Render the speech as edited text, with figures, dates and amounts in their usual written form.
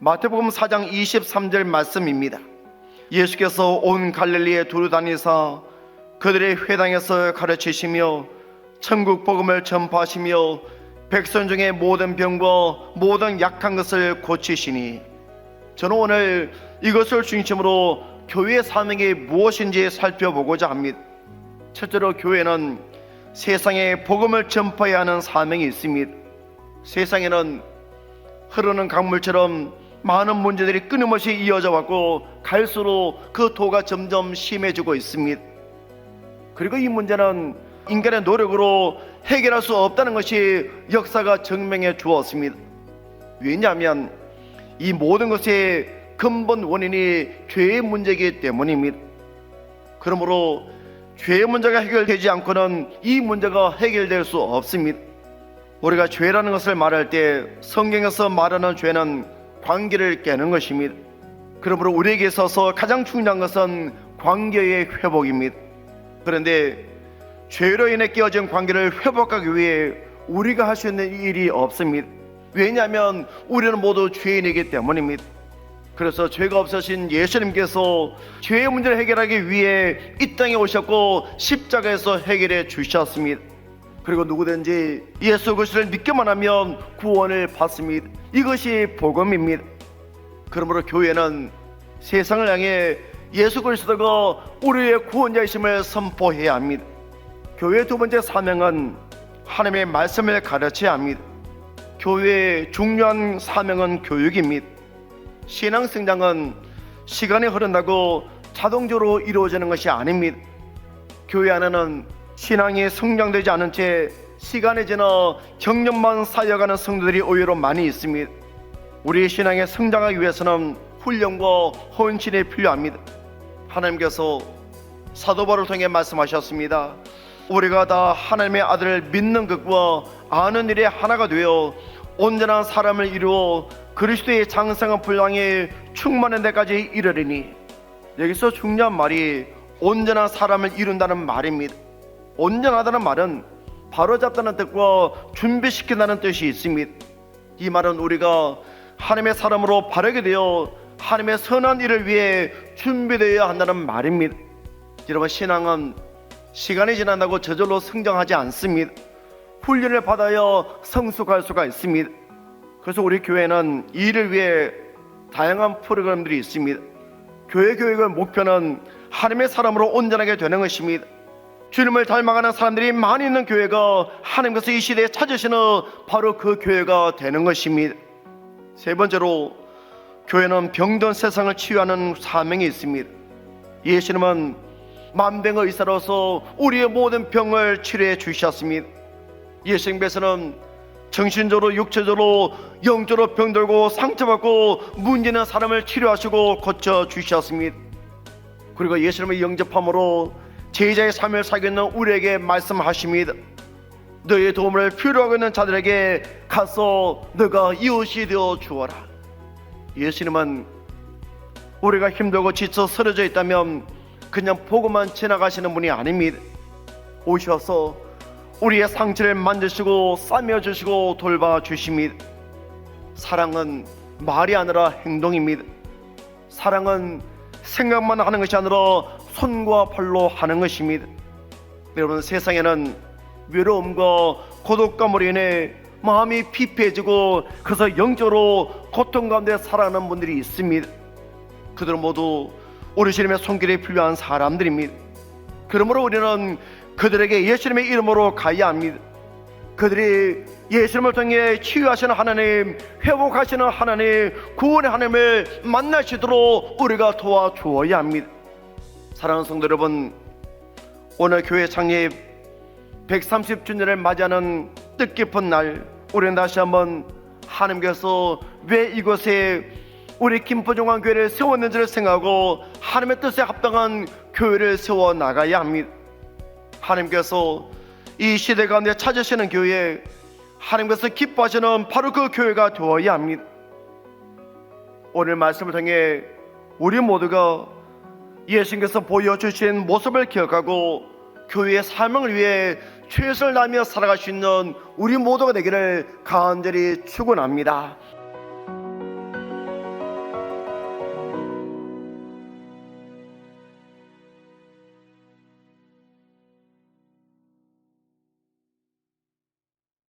마태복음 4장 23절 말씀입니다. 예수께서 온 갈릴리에 두루 다니사 그들의 회당에서 가르치시며 천국 복음을 전파하시며 백성 중에 모든 병과 모든 약한 것을 고치시니, 저는 오늘 이것을 중심으로 교회의 사명이 무엇인지 살펴보고자 합니다. 첫째로, 교회는 세상에 복음을 전파해야 하는 사명이 있습니다. 세상에는 흐르는 강물처럼 많은 문제들이 끊임없이 이어져 왔고, 갈수록 그 도가 점점 심해지고 있습니다. 그리고 이 문제는 인간의 노력으로 해결할 수 없다는 것이 역사가 증명해 주었습니다. 왜냐하면 이 모든 것의 근본 원인이 죄의 문제이기 때문입니다. 그러므로 죄의 문제가 해결되지 않고는 이 문제가 해결될 수 없습니다. 우리가 죄라는 것을 말할 때 성경에서 말하는 죄는 관계를 깨는 것입니다. 그러므로 우리에게 있어서 가장 중요한 것은 관계의 회복입니다. 그런데 죄로 인해 깨어진 관계를 회복하기 위해 우리가 할 수 있는 일이 없습니다. 왜냐하면 우리는 모두 죄인이기 때문입니다. 그래서 죄가 없으신 예수님께서 죄의 문제를 해결하기 위해 이 땅에 오셨고 십자가에서 해결해 주셨습니다. 그리고 누구든지 예수 그리스도를 믿기만 하면 구원을 받습니다. 이것이 복음입니다. 그러므로 교회는 세상을 향해 예수 그리스도가 우리의 구원자이심을 선포해야 합니다. 교회의 두 번째 사명은 하나님의 말씀을 가르쳐야 합니다. 교회의 중요한 사명은 교육입니다. 신앙 성장은 시간이 흐른다고 자동적으로 이루어지는 것이 아닙니다. 교회 안에는 신앙이 성장되지 않은 채 시간이 지나 경력만 쌓여가는 성도들이 의외로 많이 있습니다. 우리 신앙에 성장하기 위해서는 훈련과 헌신이 필요합니다. 하나님께서 사도 바울을 통해 말씀하셨습니다. 우리가 다 하나님의 아들을 믿는 것과 아는 일에 하나가 되어 온전한 사람을 이루어 그리스도의 장성한 분량에 충만한 데까지 이르리니, 여기서 중요한 말이 온전한 사람을 이룬다는 말입니다. 온전하다는 말은 바로잡다는 뜻과 준비시킨다는 뜻이 있습니다. 이 말은 우리가 하나님의 사람으로 바르게 되어 하나님의 선한 일을 위해 준비되어야 한다는 말입니다. 여러분, 신앙은 시간이 지난다고 저절로 성장하지 않습니다. 훈련을 받아야 성숙할 수가 있습니다. 그래서 우리 교회는 이 일을 위해 다양한 프로그램들이 있습니다. 교회 교육의 목표는 하나님의 사람으로 온전하게 되는 것입니다. 주님을 닮아가는 사람들이 많이 있는 교회가 하나님께서 이 시대에 찾으시는 바로 그 교회가 되는 것입니다. 세 번째로, 교회는 병든 세상을 치유하는 사명이 있습니다. 예수님은 만병의 의사로서 우리의 모든 병을 치료해 주셨습니다. 예수님께서는 정신적으로, 육체적으로, 영적으로 병들고 상처받고 문제는 사람을 치료하시고 고쳐주셨습니다. 그리고 예수님을 영접함으로 제자의 삶을 살고 있는 우리에게 말씀하십니다. 너의 도움을 필요하고 있는 자들에게 가서 너가 이웃이 되어 주어라. 예수님은 우리가 힘들고 지쳐 쓰러져 있다면 그냥 보고만 지나가시는 분이 아닙니다. 오셔서 우리의 상처를 만드시고 싸매주시고 돌봐주십니다. 사랑은 말이 아니라 행동입니다. 사랑은 생각만 하는 것이 아니라 손과 발로 하는 것입니다. 여러분, 세상에는 외로움과 고독감으로 인해 마음이 피폐해지고 그래서 영적으로 고통 가운데 살아가는 분들이 있습니다. 그들은 모두 우리 주님의 손길이 필요한 사람들입니다. 그러므로 우리는 그들에게 예수님의 이름으로 가야 합니다. 그들이 예수님을 통해 치유하시는 하나님, 회복하시는 하나님, 구원의 하나님을 만나시도록 우리가 도와주어야 합니다. 사랑하는 성도 여러분, 오늘 교회 창립 130주년을 맞이하는 뜻깊은 날, 우리는 다시 한번 하나님께서 왜 이곳에 우리 김포종합교회를 세웠는지를 생각하고 하나님의 뜻에 합당한 교회를 세워 나가야 합니다. 하나님께서 이 시대 가운데 찾으시는 교회, 하나님께서 기뻐하시는 바로 그 교회가 되어야 합니다. 오늘 말씀을 통해 우리 모두가 예수님께서 보여주신 모습을 기억하고 교회의 사명을 위해 최선을 다하며 살아갈 수 있는 우리 모두가 되기를 간절히 축원합니다.